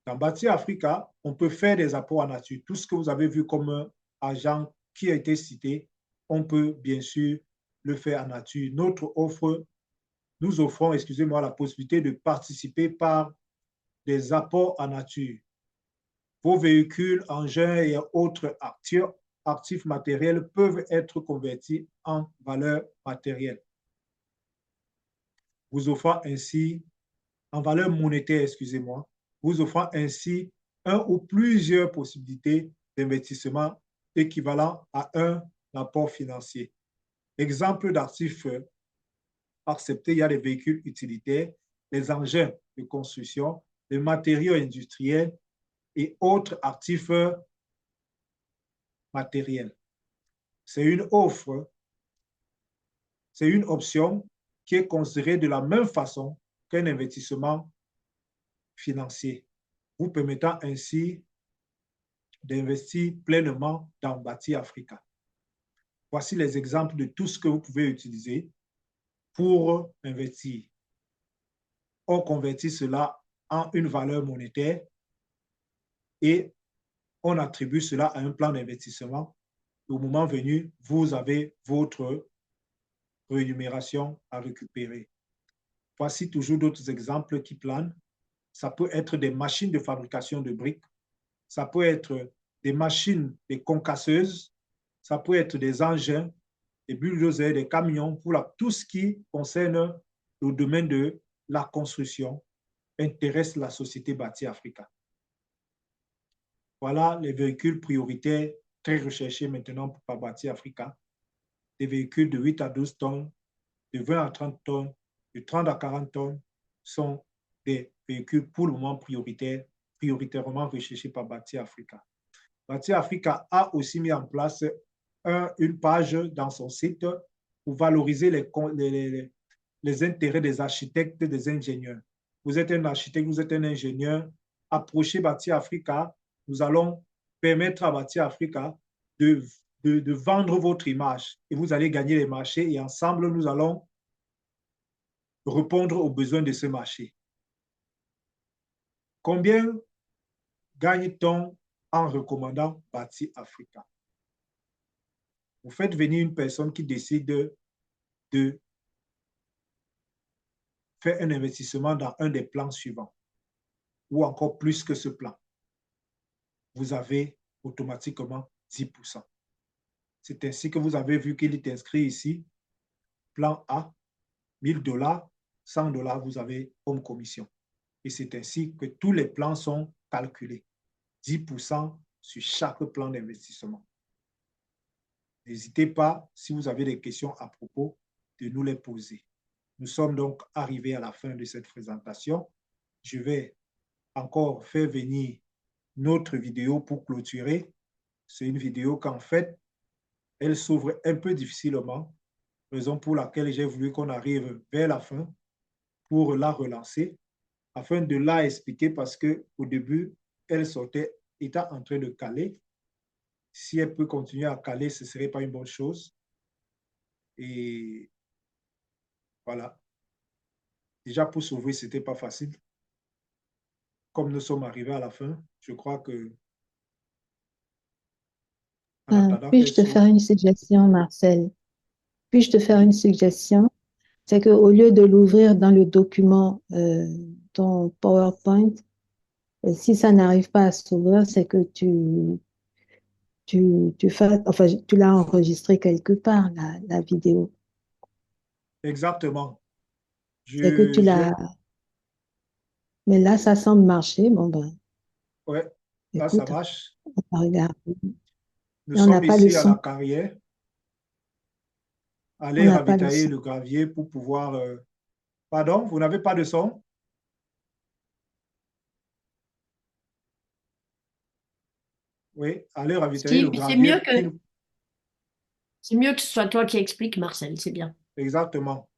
Dans Bâtir Africa, on peut faire des apports en nature. Tout ce que vous avez vu comme agent qui a été cité, on peut bien sûr le faire en nature. Notre offre, nous offrons, excusez-moi, la possibilité de participer par des apports en nature. Vos véhicules, engins et autres actifs matériels peuvent être convertis en valeur matérielle, vous offrant ainsi, en valeur monétaire, excusez-moi, vous offrant ainsi un ou plusieurs possibilités d'investissement équivalent à un apport financier. Exemple d'actifs acceptés, il y a les véhicules utilitaires, les engins de construction, les matériaux industriels et autres actifs matériels. C'est une offre, c'est une option qui est considérée de la même façon qu'un investissement financier, vous permettant ainsi d'investir pleinement dans Bâti Africa. Voici les exemples de tout ce que vous pouvez utiliser pour investir. On convertit cela en une valeur monétaire et on attribue cela à un plan d'investissement. Au moment venu, vous avez votre rémunération à récupérer. Voici toujours d'autres exemples qui planent. Ça peut être des machines de fabrication de briques, ça peut être des machines, des concasseuses, ça peut être des engins, des bulldozers, des camions, pour tout ce qui concerne le domaine de la construction intéresse la société Bâti Africa. Voilà les véhicules prioritaires très recherchés maintenant par Bâti Africa. Des véhicules de 8 à 12 tonnes, de 20 à 30 tonnes, de 30 à 40 tonnes sont des véhicules pour le moment prioritairement recherchés par Bâti Africa. Bâti Africa a aussi mis en place une page dans son site pour valoriser les intérêts des architectes, des ingénieurs. Vous êtes un architecte, vous êtes un ingénieur, approchez Bâti Africa, nous allons permettre à Bâti Africa de vendre votre image et vous allez gagner les marchés et ensemble, nous allons répondre aux besoins de ce marché. Combien gagne-t-on en recommandant Bâti Africa? Vous faites venir une personne qui décide de faire un investissement dans un des plans suivants ou encore plus que ce plan. Vous avez automatiquement 10%. C'est ainsi que vous avez vu qu'il est inscrit ici, plan A, 1000 $, 100 $, vous avez comme commission. Et c'est ainsi que tous les plans sont calculés. 10% sur chaque plan d'investissement. N'hésitez pas, si vous avez des questions à propos, de nous les poser. Nous sommes donc arrivés à la fin de cette présentation. Je vais encore faire venir notre vidéo pour clôturer. C'est une vidéo qu'en fait, elle s'ouvre un peu difficilement, raison pour laquelle j'ai voulu qu'on arrive vers la fin pour la relancer, afin de la expliquer parce qu'au début, elle était en train de caler. Si elle peut continuer à caler, ce ne serait pas une bonne chose. Et voilà. Déjà, pour s'ouvrir, ce n'était pas facile. Comme nous sommes arrivés à la fin, je crois que... Puis-je te faire une suggestion, Marcel? Puis-je te faire une suggestion? C'est qu'au lieu de l'ouvrir dans le document, ton PowerPoint, si ça n'arrive pas à s'ouvrir, c'est que tu l'as enregistré quelque part, la vidéo. Exactement. C'est que tu l'as... Mais là, ça semble marcher. Bon, ben... Ouais, là, écoute, ça marche. On va regarder. Nous sommes ici à la carrière. Allez On ravitailler le gravier pour pouvoir... Pardon, vous n'avez pas de son? Oui, allez ravitailler le gravier. C'est mieux que ce soit toi qui explique, Marcel, c'est bien. Exactement.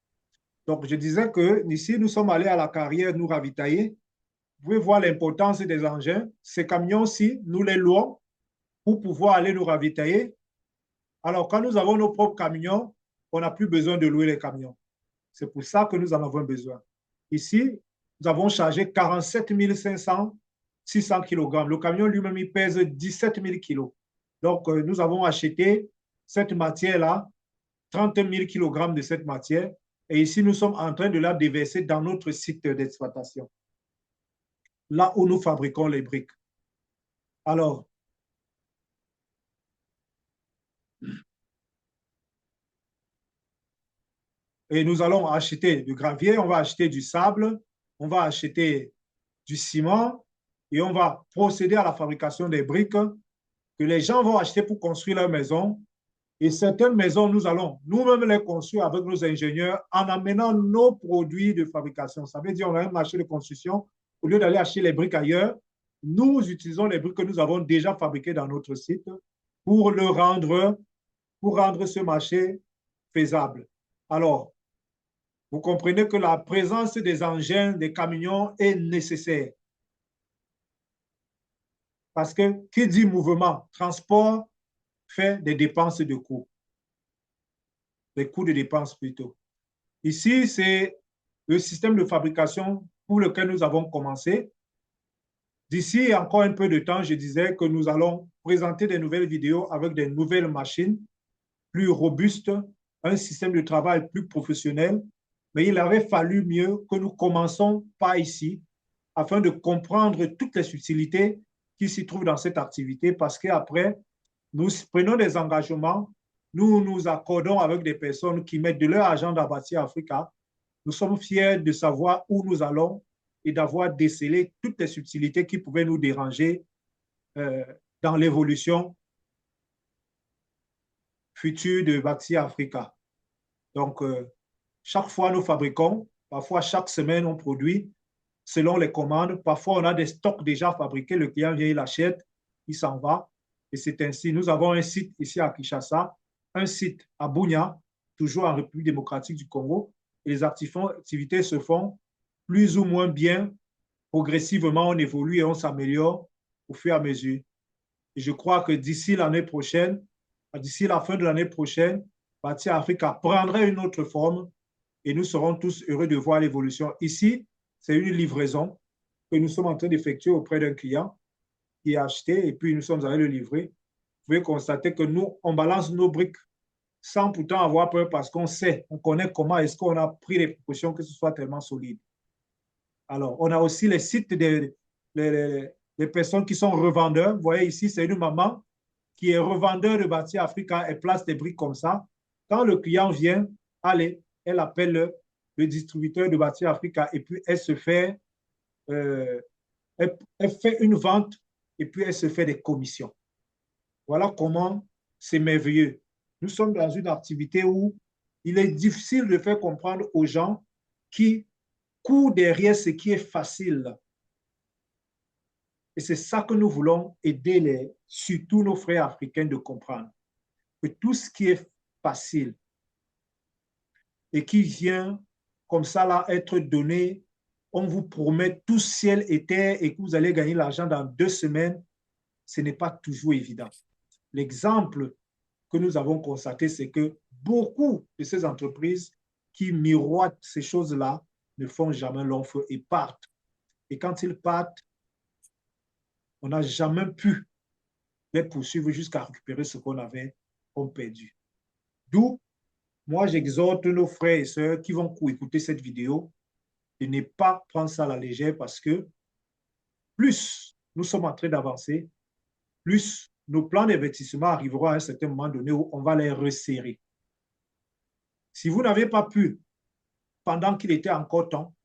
Donc, je disais que ici, nous sommes allés à la carrière nous ravitailler. Vous pouvez voir l'importance des engins. Ces camions-ci, nous les louons pour pouvoir aller nous ravitailler. Alors, quand nous avons nos propres camions, on n'a plus besoin de louer les camions. C'est pour ça que nous en avons besoin. Ici, nous avons chargé 47 600 kg. Le camion lui-même, il pèse 17 000 kg. Donc, nous avons acheté cette matière-là, 30 000 kg de cette matière. Et ici, nous sommes en train de la déverser dans notre site d'exploitation. là où nous fabriquons les briques. Alors, et nous allons acheter du gravier, on va acheter du sable, on va acheter du ciment et on va procéder à la fabrication des briques que les gens vont acheter pour construire leur maison. Et certaines maisons, nous allons nous-mêmes les construire avec nos ingénieurs en amenant nos produits de fabrication. Ça veut dire qu'on a un marché de construction. Au lieu d'aller acheter les briques ailleurs, nous utilisons les briques que nous avons déjà fabriquées dans notre site pour pour rendre ce marché faisable. Alors, vous comprenez que la présence des engins, des camions est nécessaire. Parce que qui dit mouvement, transport, fait des dépenses de coûts. Des coûts de dépenses plutôt. Ici, c'est le système de fabrication pour lequel nous avons commencé. D'ici encore un peu de temps, je disais que nous allons présenter des nouvelles vidéos avec des nouvelles machines plus robustes, un système de travail plus professionnel. Mais il avait fallu mieux que nous commençons par ici afin de comprendre toutes les subtilités qui s'y trouvent dans cette activité parce qu'après, nous prenons des engagements, nous nous accordons avec des personnes qui mettent de leur argent dans Bâti Africa. Nous sommes fiers de savoir où nous allons et d'avoir décelé toutes les subtilités qui pouvaient nous déranger dans l'évolution future de Bâti Africa. Donc, chaque fois, nous fabriquons, parfois chaque semaine, on produit selon les commandes. Parfois, on a des stocks déjà fabriqués, le client vient, il achète, il s'en va. Et c'est ainsi. Nous avons un site ici à Kinshasa, un site à Bunia, toujours en République démocratique du Congo. Et les activités se font plus ou moins bien. Progressivement, on évolue et on s'améliore au fur et à mesure. Et je crois que d'ici l'année prochaine, d'ici la fin de l'année prochaine, Bâti Africa prendrait une autre forme et nous serons tous heureux de voir l'évolution. Ici, c'est une livraison que nous sommes en train d'effectuer auprès d'un client qui a acheté et puis nous sommes allés le livrer. Vous pouvez constater que nous, on balance nos briques sans pourtant avoir peur parce qu'on sait, on connaît comment est-ce qu'on a pris les précautions que ce soit tellement solide. Alors, on a aussi les sites des personnes qui sont revendeurs. Vous voyez ici, c'est une maman qui est revendeur de Bâti Africa et place des briques comme ça. Quand le client vient, allez, elle appelle le distributeur de Bâti Africa et puis elle se fait, elle fait une vente et puis elle se fait des commissions. Voilà comment c'est merveilleux. Nous sommes dans une activité où il est difficile de faire comprendre aux gens qui courent derrière ce qui est facile. Et c'est ça que nous voulons aider surtout nos frères africains de comprendre. Que tout ce qui est facile et qui vient comme ça là être donné, on vous promet tout ciel et terre et que vous allez gagner l'argent dans 2 semaines, ce n'est pas toujours évident. L'exemple que nous avons constaté, c'est que beaucoup de ces entreprises qui miroitent ces choses-là ne font jamais long feu et partent. Et quand ils partent, on n'a jamais pu les poursuivre jusqu'à récupérer ce qu'on avait perdu. D'où, moi, j'exhorte nos frères et sœurs qui vont écouter cette vidéo de ne pas prendre ça à la légère parce que plus nous sommes en train d'avancer, plus nos plans d'investissement arriveront à un certain moment donné où on va les resserrer. Si vous n'avez pas pu, pendant qu'il était encore temps,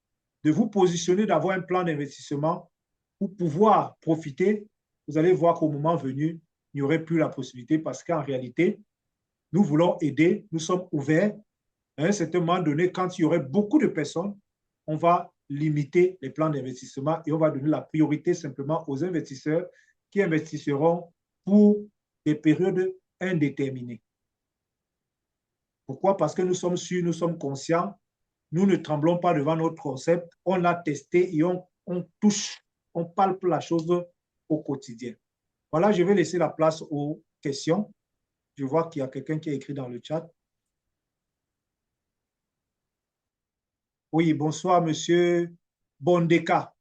de vous positionner, d'avoir un plan d'investissement pour pouvoir profiter, vous allez voir qu'au moment venu, il n'y aurait plus la possibilité parce qu'en réalité, nous voulons aider, nous sommes ouverts. À un certain moment donné, quand il y aurait beaucoup de personnes, on va limiter les plans d'investissement et on va donner la priorité simplement aux investisseurs qui investisseront pour des périodes indéterminées. Pourquoi? Parce que nous sommes sûrs, nous sommes conscients, nous ne tremblons pas devant notre concept, on l'a testé et on touche, on palpe la chose au quotidien. Voilà, je vais laisser la place aux questions. Je vois qu'il y a quelqu'un qui a écrit dans le chat. Oui, bonsoir, monsieur Bondeka.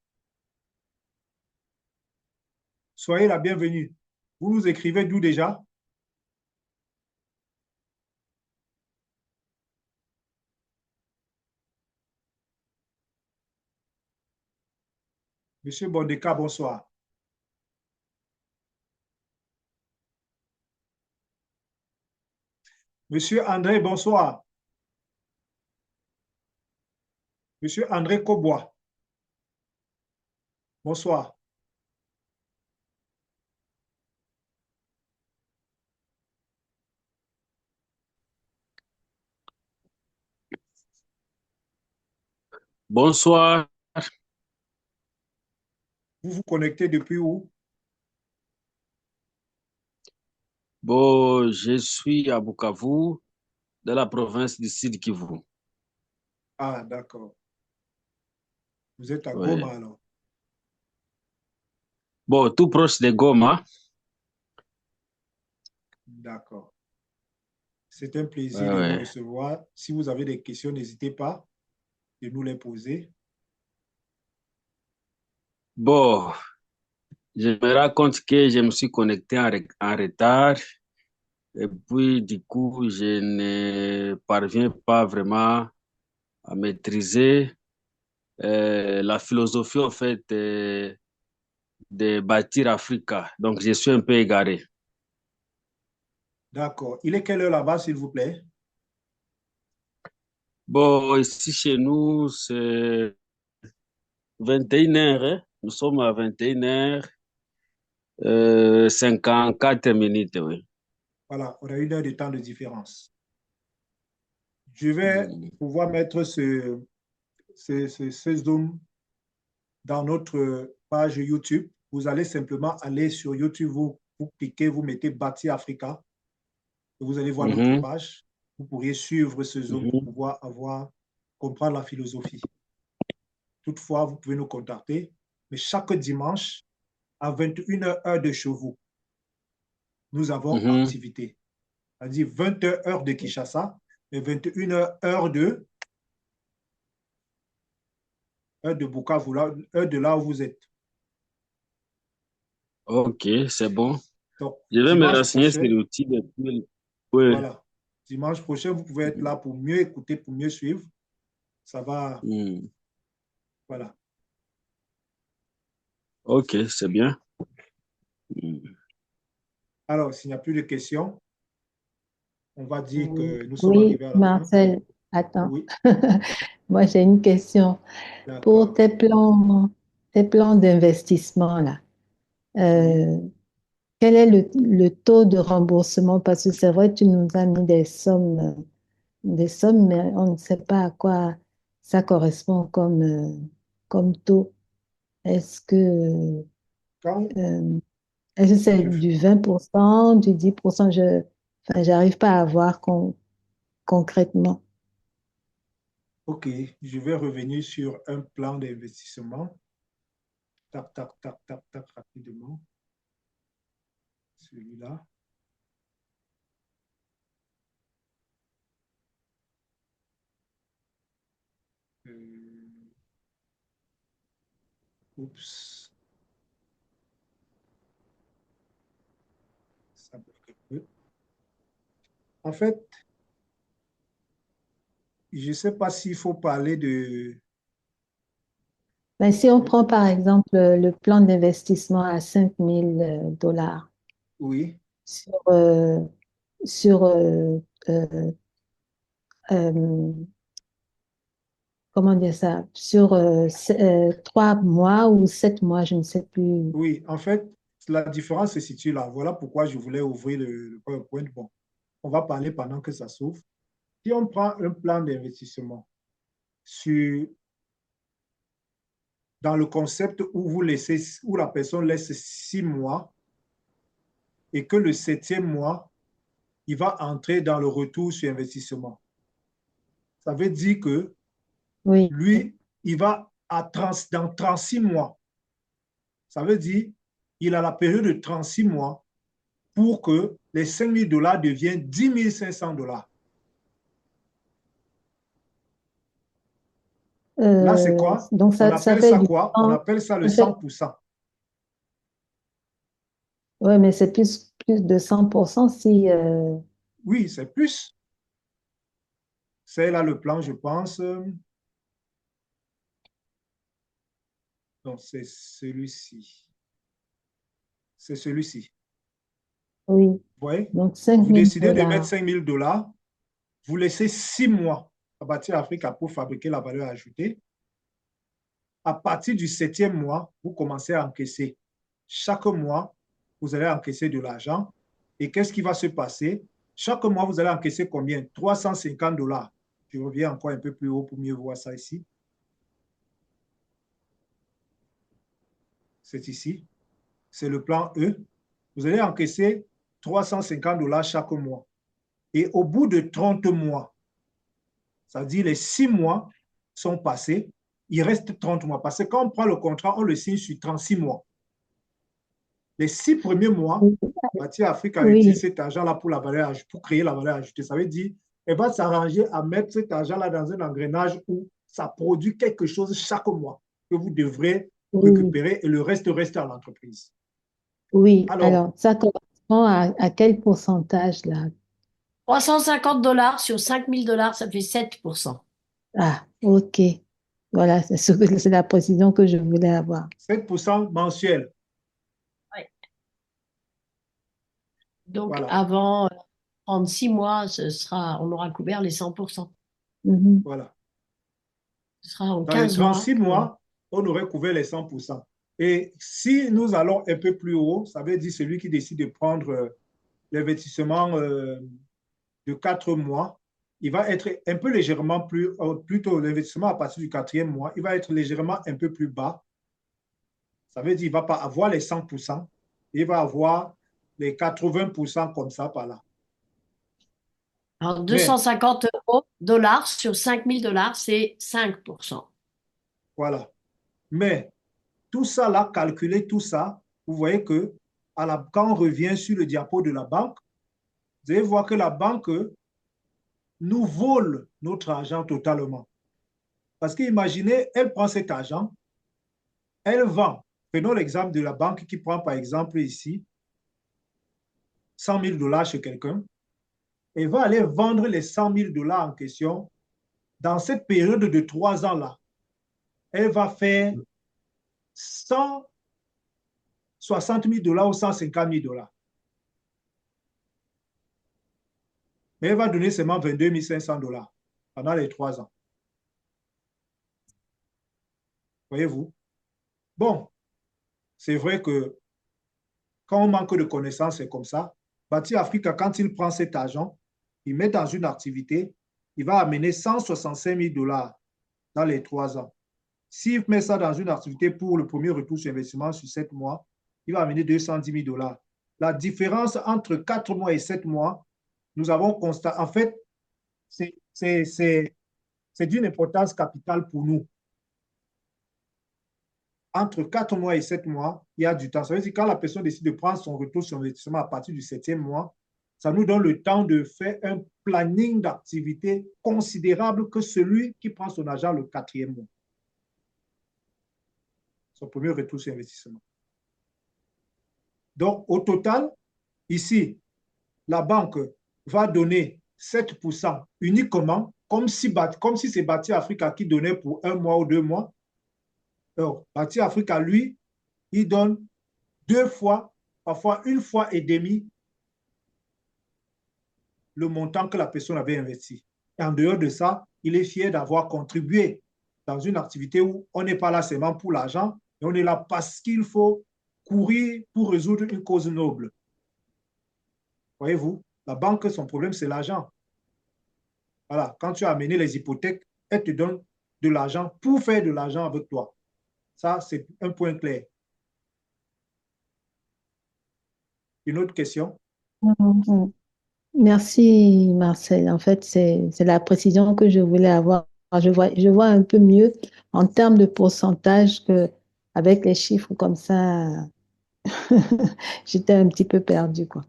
Soyez la bienvenue. Vous nous écrivez d'où déjà? Monsieur Bondeka, bonsoir. Monsieur André, bonsoir. Monsieur André Kobois, bonsoir. Bonsoir. Vous vous connectez depuis où? Bon, je suis à Bukavu, dans la province du Sud Kivu. Ah, d'accord. Vous êtes à Ouais. Goma alors? Bon, tout proche de Goma. D'accord. C'est un plaisir Ouais, de vous ouais. recevoir. Si vous avez des questions, n'hésitez pas de nous les poser. Bon, je me rends compte que je me suis connecté en retard et puis du coup, je ne parviens pas vraiment à maîtriser la philosophie en fait de bâtir Africa. Donc, je suis un peu égaré. D'accord. Il est quelle heure là-bas, s'il vous plaît? Bon, ici chez nous, c'est 21h, hein. Nous sommes à 21h, 54 minutes, oui. Voilà, on a 1 heure de temps de différence. Je vais Mm. pouvoir mettre ce Zoom dans notre page YouTube. Vous allez simplement aller sur YouTube, vous cliquez, vous mettez Bâti Africa et vous allez voir notre Mhm, page. Vous pourriez suivre ce Zoom pour mhm. pouvoir comprendre la philosophie. Toutefois, vous pouvez nous contacter, mais chaque dimanche à 21h heure de chez vous, nous avons Mhm. activité. C'est-à-dire 20h heure de Kinshasa et 21h heure de Bukavu, heure de là où vous êtes. Ok, c'est bon. Donc, Je vais me dimanche renseigner sur prochain, l'outil. Oui. voilà. Dimanche prochain, vous pouvez être là pour mieux écouter, pour mieux suivre. Ça va, Mm. voilà. Ok, c'est bien. Mm. Alors, s'il n'y a plus de questions, on va dire que nous sommes Oui, arrivés à la fin. Marcel, attends. Oui, Moi, j'ai une question. Pour d'accord. tes plans d'investissement, là, Oui. euh, quel est le taux de remboursement? Parce que c'est vrai, tu nous as mis des sommes, mais on ne sait pas à quoi ça correspond comme taux. Est-ce que Quand euh, est-ce que c'est je, du 20%, du 10%? Enfin, j'arrive pas à voir concrètement. OK, je vais revenir sur un plan d'investissement. Tac, tac, tac, tac, tac, rapidement. Celui-là. Euh, oups, ça bloque un peu. En fait, je ne sais pas s'il faut parler de... Ben, si on prend par exemple le plan d'investissement à 5 000 $ Oui, sur, euh, sur euh, euh, comment dire ça, sur 3 mois ou 7 mois, je ne sais plus. oui. En fait, la différence se situe là. Voilà pourquoi je voulais ouvrir le PowerPoint. Bon, on va parler pendant que ça s'ouvre. Si on prend un plan d'investissement sur, dans le concept où vous laissez, où la personne laisse 6 mois et que le 7e mois, il va entrer dans le retour sur investissement. Ça veut dire que Oui. lui, il va dans 36 mois. Ça veut dire il a la période de 36 mois pour que les 5 000 $ deviennent 10 500 $. Là, c'est quoi? Donc On ça appelle fait ça du quoi? On temps. appelle ça le Ça fait, 100%. ouais, mais c'est plus de 100% si. Oui, c'est plus. C'est là le plan, je pense. Non, c'est celui-ci. C'est celui-ci. Oui, Vous voyez? donc 5 Vous 000 décidez de mettre dollars. 5 000 $, vous laissez 6 mois à Bâtir Africa pour fabriquer la valeur ajoutée. À partir du 7e mois, vous commencez à encaisser. Chaque mois, vous allez encaisser de l'argent. Et qu'est-ce qui va se passer? Chaque mois, vous allez encaisser combien? 350 $. Je reviens encore un peu plus haut pour mieux voir ça ici. C'est ici. C'est le plan E. Vous allez encaisser 350 $ chaque mois. Et au bout de 30 mois, ça veut dire les 6 mois sont passés, il reste 30 mois. Parce que quand on prend le contrat, on le signe sur 36 mois. Les 6 premiers mois, Bâtir Afrique a utilisé Oui, cet argent-là pour la valeur ajoutée, pour créer la valeur ajoutée. Ça veut dire qu'elle va s'arranger à mettre cet argent-là dans un engrenage où ça produit quelque chose chaque mois que vous devrez oui, récupérer et le reste à l'entreprise. oui. Alors, Alors, ça correspond à quel pourcentage là? 350 $ sur 5 000 $, ça fait 7%. Ah, ok. Voilà, c'est la précision que je voulais avoir. 7% mensuel. Ouais. Donc, Voilà, avant 36 mois, on aura couvert les 100%. Mhm. voilà. Ce sera en Dans les 15 mois 36 que... mois, on aurait couvert les 100%. Et si nous allons un peu plus haut, ça veut dire celui qui décide de prendre l'investissement de 4 mois, il va être un peu légèrement plus, plutôt l'investissement à partir du 4e mois, il va être légèrement un peu plus bas. Ça veut dire qu'il ne va pas avoir les 100%, il va avoir les 80% comme ça par là. Alors, Mais 250 dollars sur 5 000 $, c'est 5%. voilà. Mais tout ça là, calculer tout ça, vous voyez que quand on revient sur le diapo de la banque, vous allez voir que la banque nous vole notre argent totalement. Parce qu'imaginez, elle prend cet argent, elle vend. Prenons l'exemple de la banque qui prend par exemple ici 100 000 $ chez quelqu'un et va aller vendre les 100 000 $ en question. Dans cette période de 3 ans-là, elle va faire 160 000 $ ou 150 000 $. Mais elle va donner seulement 22 500 $ pendant les 3 ans. Voyez-vous? Bon, c'est vrai que quand on manque de connaissances, c'est comme ça. Bâtir Africa, quand il prend cet argent, il met dans une activité, il va amener 165 000 $ dans les 3 ans. S'il met ça dans une activité pour le premier retour sur investissement sur 7 mois, il va amener 210 000 $. La différence entre 4 mois et 7 mois, nous avons constaté, en fait, c'est d'une importance capitale pour nous. Entre 4 mois et 7 mois, il y a du temps. Ça veut dire que quand la personne décide de prendre son retour sur investissement à partir du 7e mois, ça nous donne le temps de faire un planning d'activité considérable que celui qui prend son argent le 4e mois. Son premier retour sur investissement. Donc, au total, ici, la banque va donner 7% uniquement, comme si c'est Bâti Africa qui donnait pour 1 mois ou 2 mois. Alors, Bâti Africa, lui, il donne 2 fois, parfois 1 fois et demi le montant que la personne avait investi. Et en dehors de ça, il est fier d'avoir contribué dans une activité où on n'est pas là seulement pour l'argent, mais on est là parce qu'il faut courir pour résoudre une cause noble. Voyez-vous, la banque, son problème, c'est l'argent. Voilà, quand tu as amené les hypothèques, elle te donne de l'argent pour faire de l'argent avec toi. Ça, c'est un point clair. Une autre question? Mhm. Merci, Marcel. En fait, c'est la précision que je voulais avoir. Je vois un peu mieux en termes de pourcentage que avec les chiffres comme ça, j'étais un petit peu perdue, quoi.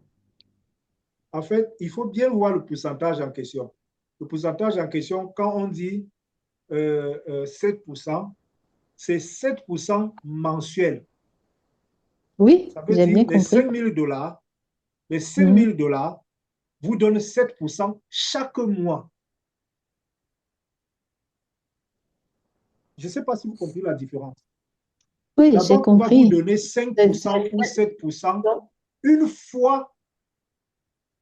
En fait, il faut bien voir le pourcentage en question. Le pourcentage en question, quand on dit 7%, c'est 7% mensuel. Oui, Ça veut j'ai dire bien compris. les 5 Mhm. 000 $ vous donnent 7% chaque mois. Je ne sais pas si vous comprenez la différence. Oui, La j'ai banque va vous compris. donner 5% ou 7% une fois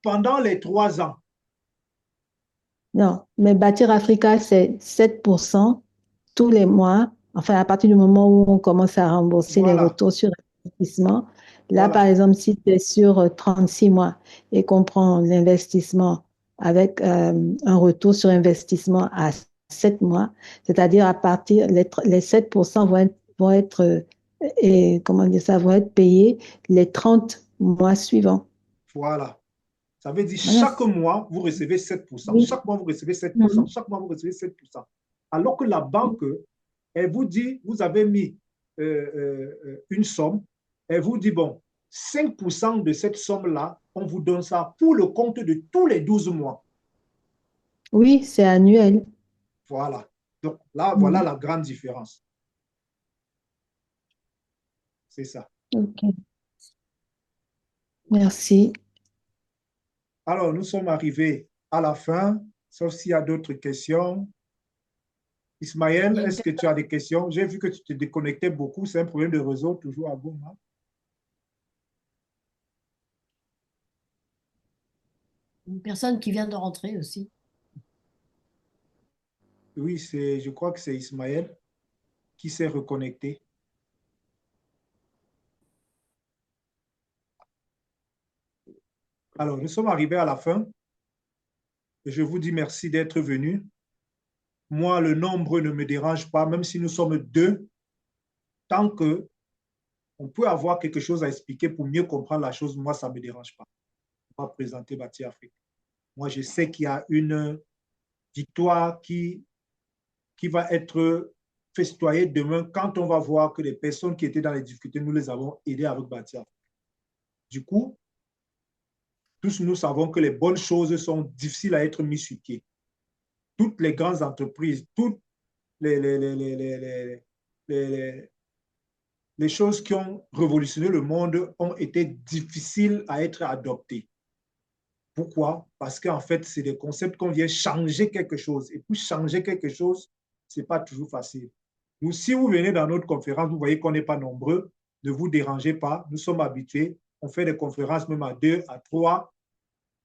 pendant les 3 ans. Non, mais Bâtir Africa, c'est 7% tous les mois, enfin à partir du moment où on commence à rembourser les Voilà, retours sur investissement. Là, par voilà, exemple, si tu es sur 36 mois et qu'on prend l'investissement avec un retour sur investissement à 7 mois, c'est-à-dire à partir, les 7% vont être et, comment dire ça, vont être payés les 30 mois suivants. voilà. Ça veut dire Voilà. chaque mois, vous recevez 7%. Oui. Chaque mois, vous recevez 7%. Mhm. Chaque mois, vous recevez 7%. Alors que la banque, elle vous dit, vous avez mis une somme, elle vous dit, bon, 5% de cette somme-là, on vous donne ça pour le compte de tous les 12 mois. Oui, c'est annuel. Voilà. Donc là, voilà Mhm. la grande différence. C'est ça. Ok, merci. Alors, nous sommes arrivés à la fin, sauf s'il y a d'autres questions. Il Ismaël, y a une, est-ce que tu as des questions? J'ai vu que tu te déconnectais beaucoup. C'est un problème de réseau toujours à Goma. une personne qui vient de rentrer aussi. Oui, je crois que c'est Ismaël qui s'est reconnecté. Alors, nous sommes arrivés à la fin. Je vous dis merci d'être venu. Moi, le nombre ne me dérange pas, même si nous sommes deux, tant que on peut avoir quelque chose à expliquer pour mieux comprendre la chose, moi, ça ne me dérange pas. On va présenter Bâti Afrique. Moi, je sais qu'il y a une victoire qui va être festoyée demain quand on va voir que les personnes qui étaient dans les difficultés, nous les avons aidées avec Bâti Afrique. Du coup, tous nous savons que les bonnes choses sont difficiles à être mises sur pied. Toutes les grandes entreprises, toutes les, les, les, les, les, les, les choses qui ont révolutionné le monde ont été difficiles à être adoptées. Pourquoi? Parce qu'en fait, c'est des concepts qu'on vient changer quelque chose. Et pour changer quelque chose, ce n'est pas toujours facile. Nous, si vous venez dans notre conférence, vous voyez qu'on n'est pas nombreux, ne vous dérangez pas. Nous sommes habitués. On fait des conférences même à 2, à 3.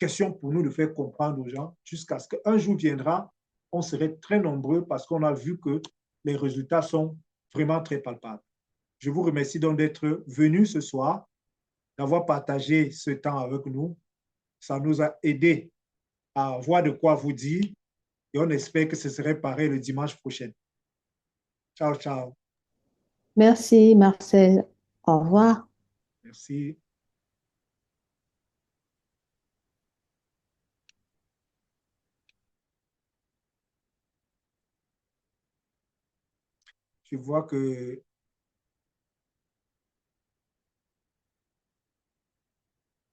Question pour nous de faire comprendre aux gens jusqu'à ce qu'un jour viendra, on serait très nombreux parce qu'on a vu que les résultats sont vraiment très palpables. Je vous remercie donc d'être venu ce soir, d'avoir partagé ce temps avec nous. Ça nous a aidé à voir de quoi vous dire et on espère que ce serait pareil le dimanche prochain. Ciao, ciao. Merci, Marcel. Au revoir. Merci. Je vois que